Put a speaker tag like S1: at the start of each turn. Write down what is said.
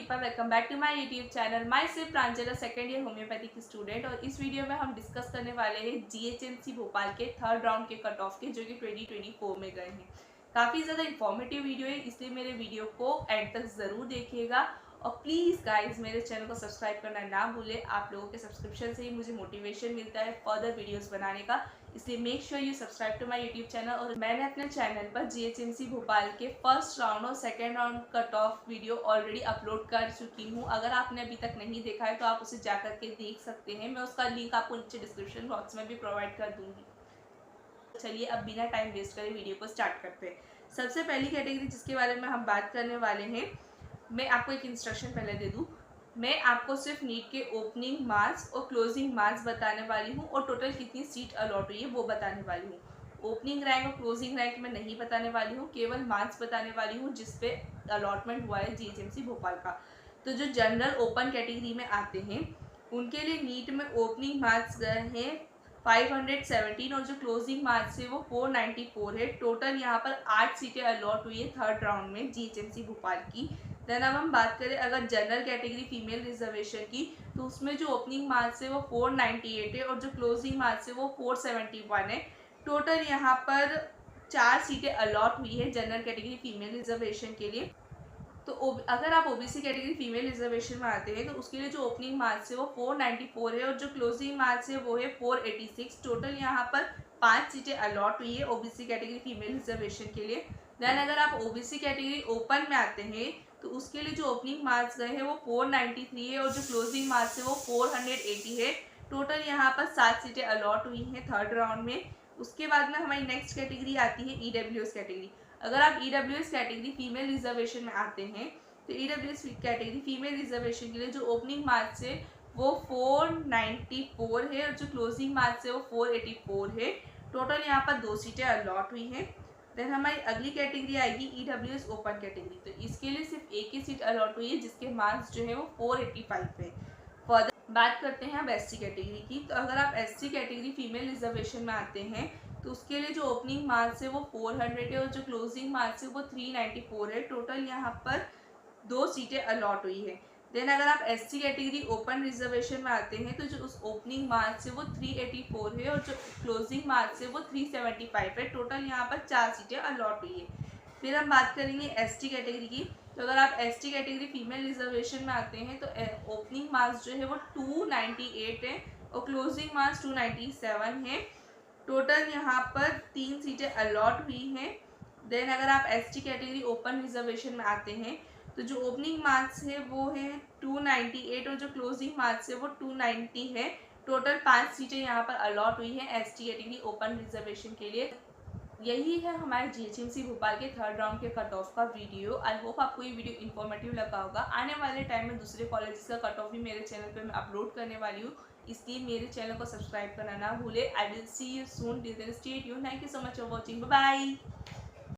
S1: Deepa, welcome back to my YouTube channel. Myself Pranjala, second year homeopathic student. और इस video में हम discuss करने वाले हैं जीएचएमसी भोपाल के थर्ड राउंड के कट ऑफ के, जो कि 2024 में गए हैं। काफ़ी ज़्यादा इंफॉर्मेटिव वीडियो है, इसलिए मेरे वीडियो को एंड तक ज़रूर देखिएगा। और प्लीज़ गाइज मेरे चैनल को सब्सक्राइब करना ना भूलें। आप लोगों के सब्सक्रिप्शन से ही मुझे मोटिवेशन मिलता है फर्दर वीडियोस बनाने का, इसलिए make sure you subscribe to my YouTube channel. और मैंने अपने चैनल पर जीएचएमसी भोपाल के फर्स्ट राउंड और second round cut off video already upload कर चुकी हूँ। अगर आपने अभी तक नहीं देखा है तो आप उसे जाकर के देख सकते हैं। मैं उसका लिंक आपको नीचे डिस्क्रिप्शन बॉक्स में भी प्रोवाइड कर दूँगी। चलिए अब बिना टाइम वेस्ट करे वीडियो को स्टार्ट करते हैं। सबसे पहली कैटेगरी जिसके बारे में हम बात करने वाले हैं, मैं आपको एक इंस्ट्रक्शन पहले दे दूं। मैं आपको सिर्फ नीट के ओपनिंग मार्क्स और क्लोजिंग मार्क्स बताने वाली हूं और टोटल कितनी सीट अलॉट हुई है वो बताने वाली हूं। ओपनिंग रैंक और क्लोजिंग रैंक मैं नहीं बताने वाली हूं, केवल मार्क्स बताने वाली हूं जिस पे अलॉटमेंट हुआ है जीएचएमसी भोपाल का। तो जो जनरल ओपन कैटेगरी में आते हैं उनके लिए नीट में ओपनिंग मार्क्स गए हैं 517 और जो क्लोजिंग मार्क्स है वो 494 है। टोटल यहाँ पर 8 सीटें अलॉट हुई है थर्ड राउंड में जीएचएमसी भोपाल की। देन अब हम बात करें अगर जनरल कैटेगरी फीमेल रिजर्वेशन की, तो उसमें जो ओपनिंग मार्क्स है वो 498 है और जो क्लोजिंग मार्क्स है वो 471 है। टोटल यहाँ पर 4 सीटें अलॉट हुई है जनरल कैटेगरी फीमेल रिजर्वेशन के लिए। तो अगर आप ओबीसी कैटेगरी फीमेल रिजर्वेशन में आते हैं तो उसके लिए जो ओपनिंग मार्क्स है वो 494 है और जो क्लोजिंग मार्क्स है वो है 486। टोटल यहाँ पर 5 सीटें अलॉट हुई है ओबीसी कैटेगरी फीमेल रिजर्वेशन के लिए। देन अगर आप ओबीसी कैटेगरी ओपन में आते हैं तो उसके लिए जो ओपनिंग मार्क्स गए हैं वो 493 है और जो क्लोजिंग मार्क्स है वो 480 है। टोटल यहाँ पर 7 सीटें अलॉट हुई हैं थर्ड राउंड में। उसके बाद में हमारी नेक्स्ट कैटेगरी आती है ईडब्ल्यूएस कैटेगरी। अगर आप ईडब्ल्यूएस कैटेगरी फीमेल रिजर्वेशन में आते हैं तो ईडब्ल्यूएस कैटेगरी फीमेल रिजर्वेशन के लिए जो ओपनिंग मार्क्स है वो 494 है और जो क्लोजिंग मार्क्स है वो 484 है। टोटल यहाँ पर 2 सीटें अलॉट हुई हैं। देन हमारी अगली कैटेगरी आएगी ईडब्ल्यूएस ओपन कैटेगरी। तो इसके लिए सिर्फ एक ही सीट अलॉट हुई है जिसके मार्क्स जो है वो 485 है। फर्दर बात करते हैं अब एससी कैटेगरी की। तो अगर आप एससी कैटेगरी फीमेल रिजर्वेशन में आते हैं तो उसके लिए जो ओपनिंग मार्क्स है वो 400 है और जो क्लोजिंग मार्क्स है वो 394 है। टोटल यहाँ पर 2 सीटें अलॉट हुई है। देन अगर आप एससी कैटेगरी ओपन रिजर्वेशन में आते हैं तो जो उस ओपनिंग मार्क्स है वो 384 है और जो क्लोजिंग मार्क्स है वो 375 है। टोटल यहाँ पर 4 सीटें अलॉट हुई है। फिर हम बात करेंगे एसटी कैटेगरी की। तो अगर आप एसटी कैटेगरी फीमेल रिजर्वेशन में आते हैं तो ओपनिंग मार्क्स जो है वो 298 है और क्लोजिंग मार्क्स 297 है। टोटल यहाँ पर 3 सीटें अलॉट हुई हैं। देन अगर आप एसटी कैटेगरी ओपन रिजर्वेशन में आते हैं तो जो ओपनिंग मार्क्स है वो है 298 और जो क्लोजिंग मार्क्स है वो 290 है। टोटल 5 सीटें यहाँ पर अलॉट हुई हैं एसटी कैटेगरी ओपन रिजर्वेशन के लिए। यही है हमारे जीएचएमसी भोपाल के थर्ड राउंड के कट ऑफ का वीडियो। आई होप आपको ये वीडियो इन्फॉर्मेटिव लगा होगा। आने वाले टाइम में दूसरे कॉलेजेस का कट ऑफ भी मेरे चैनल पे मैं अपलोड करने वाली हूँ, इसलिए मेरे चैनल को सब्सक्राइब करना ना भूले। I will see you soon, till then stay tuned. Thank you so much for watching, bye bye.